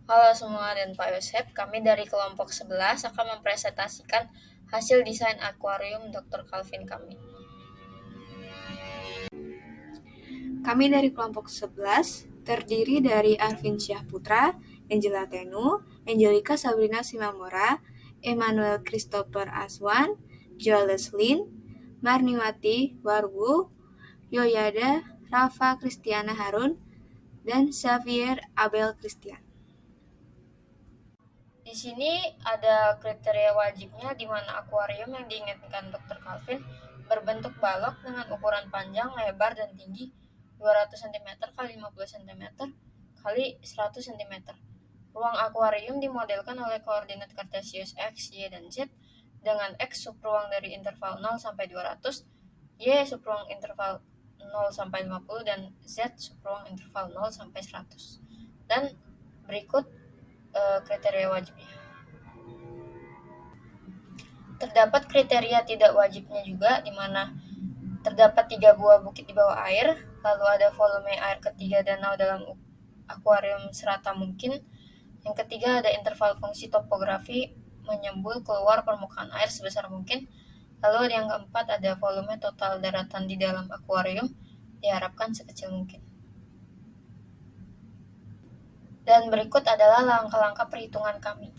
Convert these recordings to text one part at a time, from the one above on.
Halo semua dan Pak Yosep, kami dari kelompok 11 akan mempresentasikan hasil desain akuarium Dr. Calvin kami. Kami dari kelompok 11 terdiri dari Arvin Syahputra, Angela Tenu, Angelica Sabrina Simamora, Emmanuel Christopher Aswan, Joel Leslin, Marniwati Warwu, Yoyada Rafa Kristiana Harun, dan Xavier Abel Christian. Di sini ada kriteria wajibnya di mana akuarium yang diinginkan Dr. Calvin berbentuk balok dengan ukuran panjang, lebar, dan tinggi 200 cm x 50 cm x 100 cm. Ruang akuarium dimodelkan oleh koordinat kartesius X, Y, dan Z dengan X subruang dari interval 0 sampai 200, Y subruang interval 0 sampai 50, dan Z subruang interval 0 sampai 100. Dan berikut kriteria wajibnya. Terdapat kriteria tidak wajibnya juga, di mana terdapat 3 buah bukit di bawah air, lalu ada volume air ketiga danau dalam akuarium serata mungkin. Yang ketiga ada interval fungsi topografi menyembul keluar permukaan air sebesar mungkin. Lalu yang keempat ada volume total daratan di dalam akuarium diharapkan sekecil mungkin. Dan berikut adalah langkah-langkah perhitungan kami.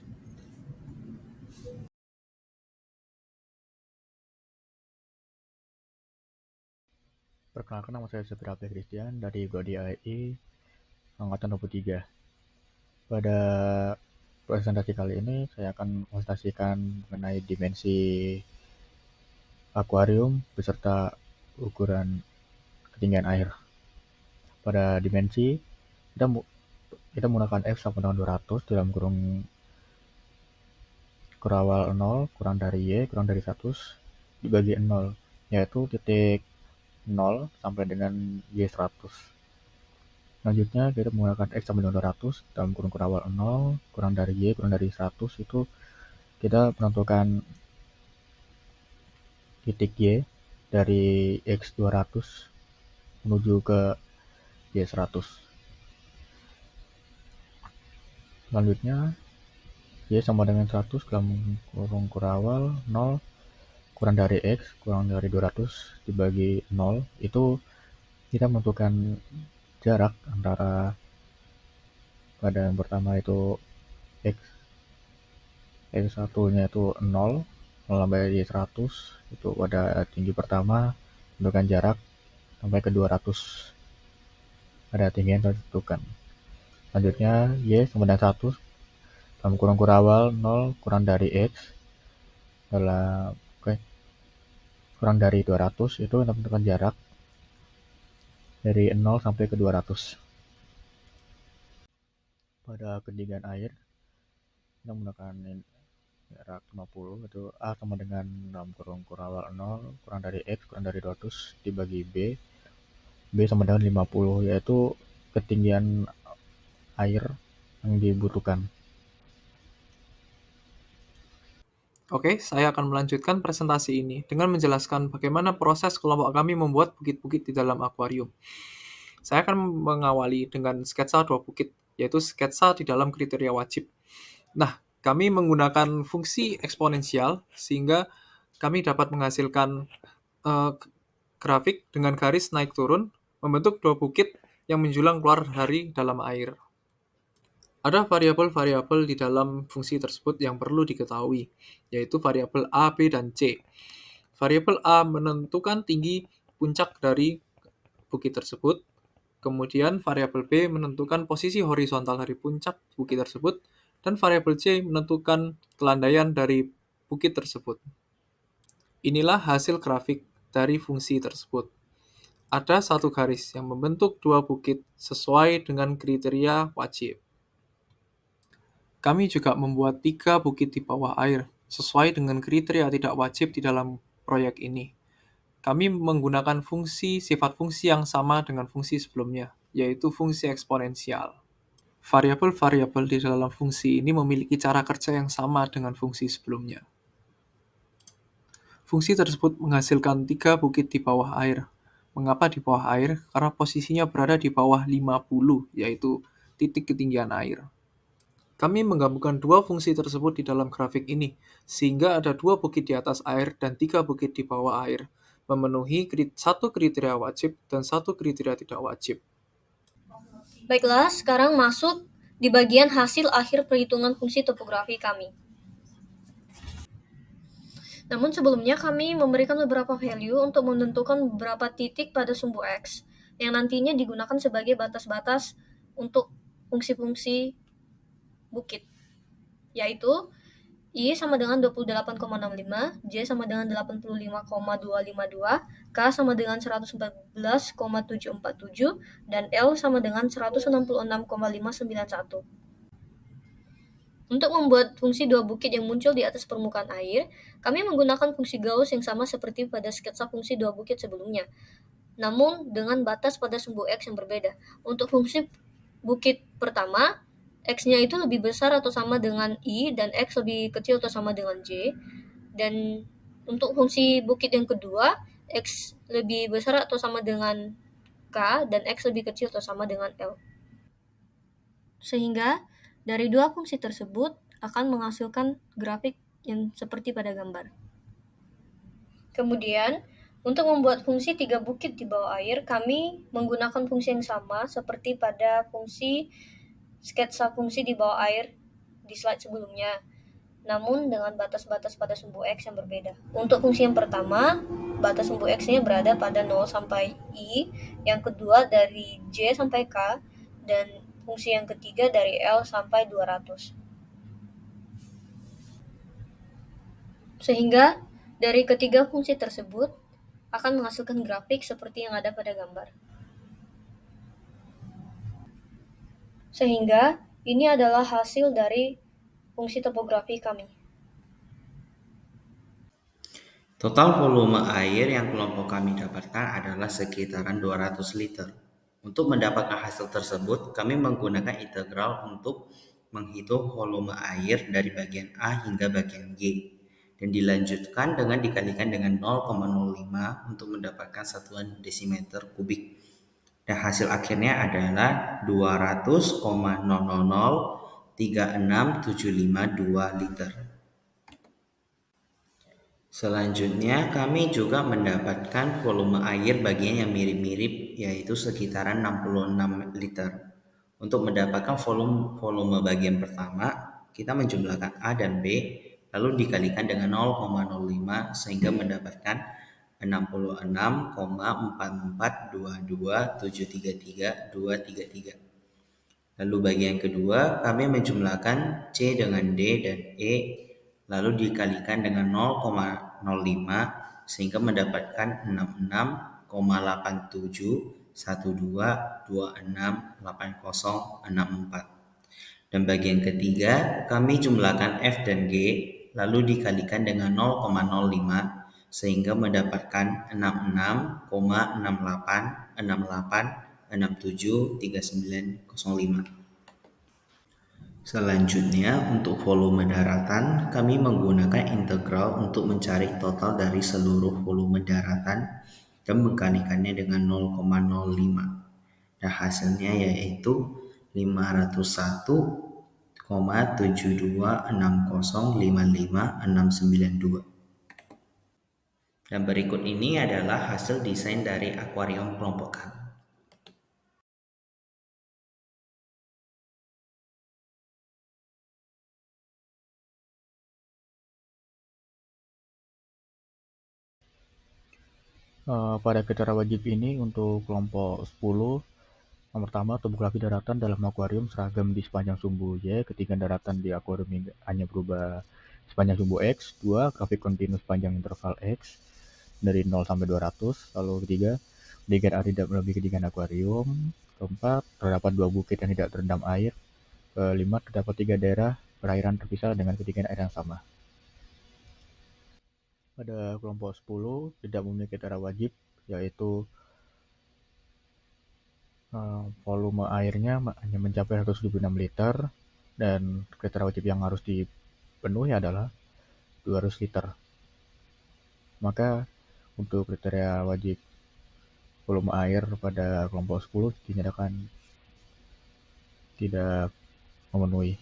Perkenalkan, nama saya Supir Christian dari Godi AI Angkatan 23. Pada presentasi kali ini saya akan presentasikan mengenai dimensi akuarium beserta ukuran ketinggian air. Pada dimensi kita, kita menggunakan F sama dengan 200 dalam kurung kurawal 0 kurang dari Y kurang dari 100 dibagi 0, yaitu titik 0 sampai dengan Y 100. Selanjutnya kita menggunakan X sama dengan 200 dalam kurung kurawal 0 kurang dari Y kurang dari 100, itu kita menentukan titik Y dari X 200 menuju ke Y 100. Selanjutnya Y sama dengan 100 dalam kurung kurawal 0 kurang dari X kurang dari 200 dibagi 0, itu kita menentukan jarak antara pada yang pertama itu X satunya itu 0 sampai Y 100, itu pada tinggi pertama menentukan jarak sampai ke 200 pada tinggi yang ditentukan. Selanjutnya Y sama dengan 1 dalam kurung kurawal 0 kurang dari X dalam kurang dari 200, itu menentukan jarak dari 0 sampai ke 200. Pada ketinggian air kita menggunakan jarak 50, itu A sama dengan dalam kurung kurawal 0 kurang dari X kurang dari 200 dibagi B sama dengan 50, yaitu ketinggian air yang dibutuhkan. Oke, saya akan melanjutkan presentasi ini dengan menjelaskan bagaimana proses kelompok kami membuat bukit-bukit di dalam akuarium. Saya akan mengawali dengan sketsa 2 bukit, yaitu sketsa di dalam kriteria wajib. Nah, kami menggunakan fungsi eksponensial sehingga kami dapat menghasilkan grafik dengan garis naik turun membentuk 2 bukit yang menjulang keluar dari dalam air. Ada variabel-variabel di dalam fungsi tersebut yang perlu diketahui, yaitu variabel A, B, dan C. Variabel A menentukan tinggi puncak dari bukit tersebut, kemudian variabel B menentukan posisi horizontal dari puncak bukit tersebut, dan variabel C menentukan kelandaian dari bukit tersebut. Inilah hasil grafik dari fungsi tersebut. Ada satu garis yang membentuk 2 bukit sesuai dengan kriteria wajib. Kami juga membuat 3 bukit di bawah air, sesuai dengan kriteria tidak wajib di dalam proyek ini. Kami menggunakan sifat fungsi yang sama dengan fungsi sebelumnya, yaitu fungsi eksponensial. Variabel-variabel di dalam fungsi ini memiliki cara kerja yang sama dengan fungsi sebelumnya. Fungsi tersebut menghasilkan 3 bukit di bawah air. Mengapa di bawah air? Karena posisinya berada di bawah 50, yaitu titik ketinggian air. Kami menggabungkan dua fungsi tersebut di dalam grafik ini, sehingga ada 2 bukit di atas air dan 3 bukit di bawah air, memenuhi satu kriteria wajib dan satu kriteria tidak wajib. Baiklah, sekarang masuk di bagian hasil akhir perhitungan fungsi topografi kami. Namun sebelumnya kami memberikan beberapa value untuk menentukan beberapa titik pada sumbu X yang nantinya digunakan sebagai batas-batas untuk fungsi-fungsi bukit, yaitu I sama dengan 28,65, J sama dengan 85,252, K sama dengan 114,747, dan L sama dengan 166,591. Untuk membuat fungsi dua bukit yang muncul di atas permukaan air, kami menggunakan fungsi Gauss yang sama seperti pada sketsa fungsi dua bukit sebelumnya, namun dengan batas pada sumbu X yang berbeda. Untuk fungsi bukit pertama, X-nya itu lebih besar atau sama dengan I, dan X lebih kecil atau sama dengan J. Dan untuk fungsi bukit yang kedua, X lebih besar atau sama dengan K, dan X lebih kecil atau sama dengan L. Sehingga dari dua fungsi tersebut akan menghasilkan grafik yang seperti pada gambar. Kemudian, untuk membuat fungsi 3 bukit di bawah air, kami menggunakan fungsi yang sama seperti pada fungsi sketsa fungsi di bawah air di slide sebelumnya, namun dengan batas-batas pada sumbu X yang berbeda. Untuk fungsi yang pertama, batas sumbu X-nya berada pada 0 sampai I, yang kedua dari J sampai K, dan fungsi yang ketiga dari L sampai 200. Sehingga dari ketiga fungsi tersebut akan menghasilkan grafik seperti yang ada pada gambar. Sehingga ini adalah hasil dari fungsi topografi kami. Total volume air yang kelompok kami dapatkan adalah sekitaran 200 liter. Untuk mendapatkan hasil tersebut, kami menggunakan integral untuk menghitung volume air dari bagian A hingga bagian G, dan dilanjutkan dengan dikalikan dengan 0,05 untuk mendapatkan satuan desimeter kubik. Dan hasil akhirnya adalah 200,00036,752 liter. Selanjutnya, kami juga mendapatkan volume air bagian yang mirip-mirip, yaitu sekitaran 66 liter. Untuk mendapatkan volume bagian pertama, kita menjumlahkan A dan B, lalu dikalikan dengan 0,05 sehingga mendapatkan 66,4422733233. Lalu bagian kedua, kami menjumlahkan C dengan D dan E, lalu dikalikan dengan 0,05 sehingga mendapatkan 66,8712268064. Dan bagian ketiga, kami jumlahkan F dan G, lalu dikalikan dengan 0,05 sehingga mendapatkan 66,6868673905. Selanjutnya, untuk volume daratan, kami menggunakan integral untuk mencari total dari seluruh volume daratan dan mengkalikannya dengan 0,05. Dan hasilnya yaitu 501,7260555692. Dan berikut ini adalah hasil desain dari akuarium kelompok kami. Pada kriteria wajib ini untuk kelompok 10, yang pertama, topografi daratan dalam akuarium seragam di sepanjang sumbu Y. Ketinggian daratan di akuarium ini hanya berubah sepanjang sumbu X. 2, grafik kontinu sepanjang interval X dari 0 sampai 200. Lalu ketiga, ketinggian air tidak melebihi ketinggian akuarium. Keempat, terdapat 2 bukit yang tidak terendam air. Kelima, terdapat 3 daerah perairan terpisah dengan ketinggian air yang sama. Pada kelompok 10 tidak memiliki kriteria wajib, yaitu volume airnya hanya mencapai 176 liter, dan kriteria wajib yang harus dipenuhi adalah 200 liter. Maka untuk kriteria wajib volume air pada kelompok 10 dinyatakan tidak memenuhi.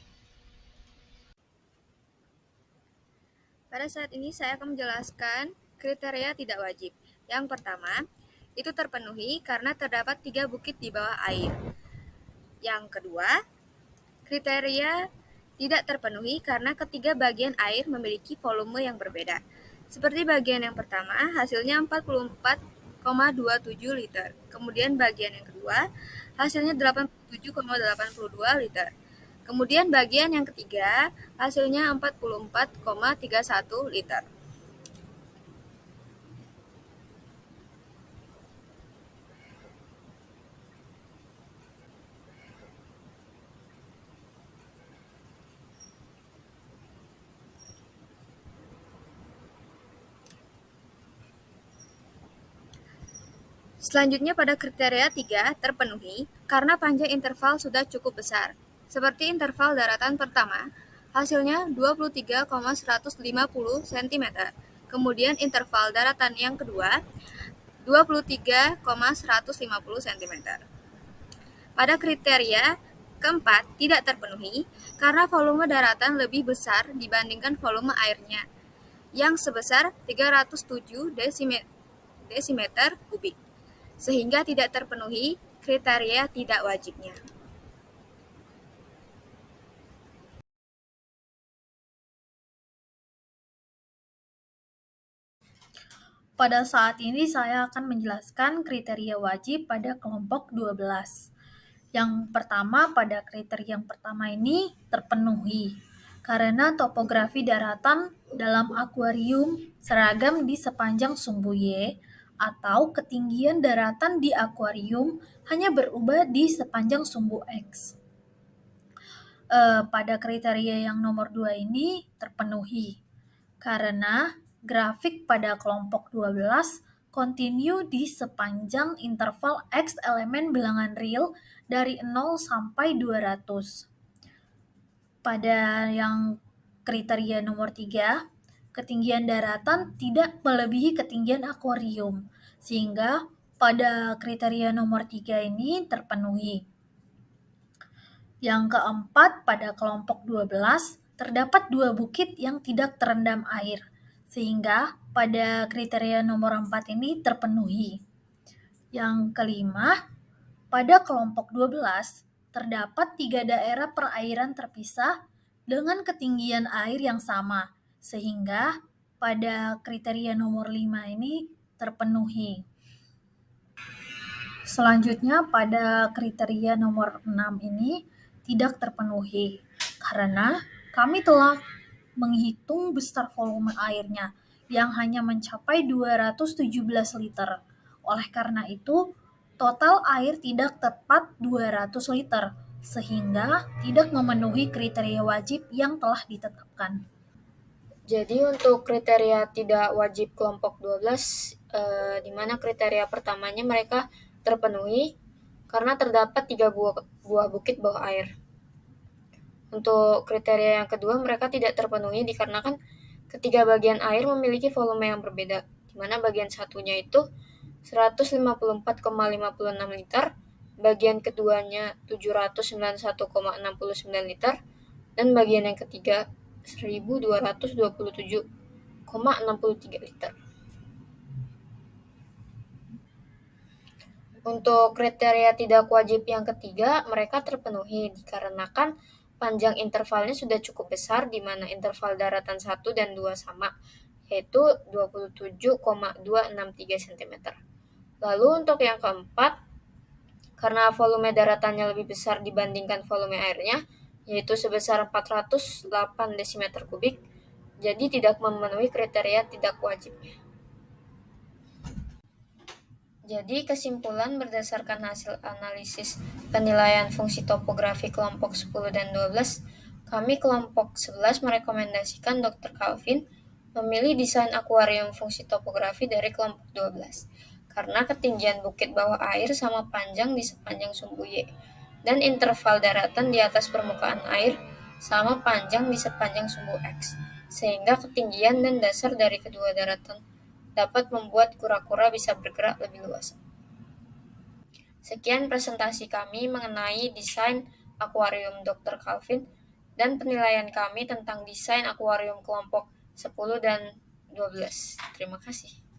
Pada saat ini saya akan menjelaskan kriteria tidak wajib. Yang pertama, itu terpenuhi karena terdapat 3 bukit di bawah air. Yang kedua, kriteria tidak terpenuhi karena ketiga bagian air memiliki volume yang berbeda. Seperti bagian yang pertama, hasilnya 44,27 liter. Kemudian bagian yang kedua, hasilnya 87,82 liter. Kemudian bagian yang ketiga, hasilnya 44,31 liter. Selanjutnya pada kriteria 3 terpenuhi karena panjang interval sudah cukup besar. Seperti interval daratan pertama, hasilnya 23,150 cm. Kemudian interval daratan yang kedua, 23,150 cm. Pada kriteria keempat tidak terpenuhi karena volume daratan lebih besar dibandingkan volume airnya, yang sebesar 307 desimeter kubik, sehingga tidak terpenuhi kriteria tidak wajibnya. Pada saat ini saya akan menjelaskan kriteria wajib pada kelompok 12. Yang pertama, pada kriteria yang pertama ini terpenuhi karena topografi daratan dalam akuarium seragam di sepanjang sumbu Y atau ketinggian daratan di akuarium hanya berubah di sepanjang sumbu X. Pada kriteria yang nomor 2 ini terpenuhi karena grafik pada kelompok 12 kontinu di sepanjang interval X elemen bilangan real dari 0 sampai 200. Pada yang kriteria nomor 3, ketinggian daratan tidak melebihi ketinggian akuarium, sehingga pada kriteria nomor 3 ini terpenuhi. Yang keempat, pada kelompok 12, terdapat 2 bukit yang tidak terendam air, sehingga pada kriteria nomor 4 ini terpenuhi. Yang kelima, pada kelompok 12, terdapat 3 daerah perairan terpisah dengan ketinggian air yang sama, sehingga pada kriteria nomor 5 ini terpenuhi. Selanjutnya, pada kriteria nomor 6 ini tidak terpenuhi karena kami telah menghitung besar volume airnya yang hanya mencapai 217 liter. Oleh karena itu, total air tidak tepat 200 liter, sehingga tidak memenuhi kriteria wajib yang telah ditetapkan. Jadi untuk kriteria tidak wajib kelompok 12, di mana kriteria pertamanya mereka terpenuhi karena terdapat 3 buah bukit bawah air. Untuk kriteria yang kedua, mereka tidak terpenuhi dikarenakan ketiga bagian air memiliki volume yang berbeda, di mana bagian satunya itu 154,56 liter, bagian keduanya 791,69 liter, dan bagian yang ketiga 1227,63 liter. Untuk kriteria tidak wajib yang ketiga, mereka terpenuhi dikarenakan panjang intervalnya sudah cukup besar, di mana interval daratan 1 dan 2 sama, yaitu 27,263 cm. Lalu untuk yang keempat, karena volume daratannya lebih besar dibandingkan volume airnya, yaitu sebesar 408 desimeter kubik, jadi tidak memenuhi kriteria tidak wajibnya. Jadi kesimpulan berdasarkan hasil analisis penilaian fungsi topografi kelompok 10 dan 12, kami kelompok 11 merekomendasikan Dr. Calvin memilih desain akuarium fungsi topografi dari kelompok 12 karena ketinggian bukit bawah air sama panjang di sepanjang sumbu Y dan interval daratan di atas permukaan air sama panjang di sepanjang sumbu X, sehingga ketinggian dan dasar dari kedua daratan dapat membuat kura-kura bisa bergerak lebih luas. Sekian presentasi kami mengenai desain akuarium Dr. Calvin dan penilaian kami tentang desain akuarium kelompok 10, dan 12. Terima kasih.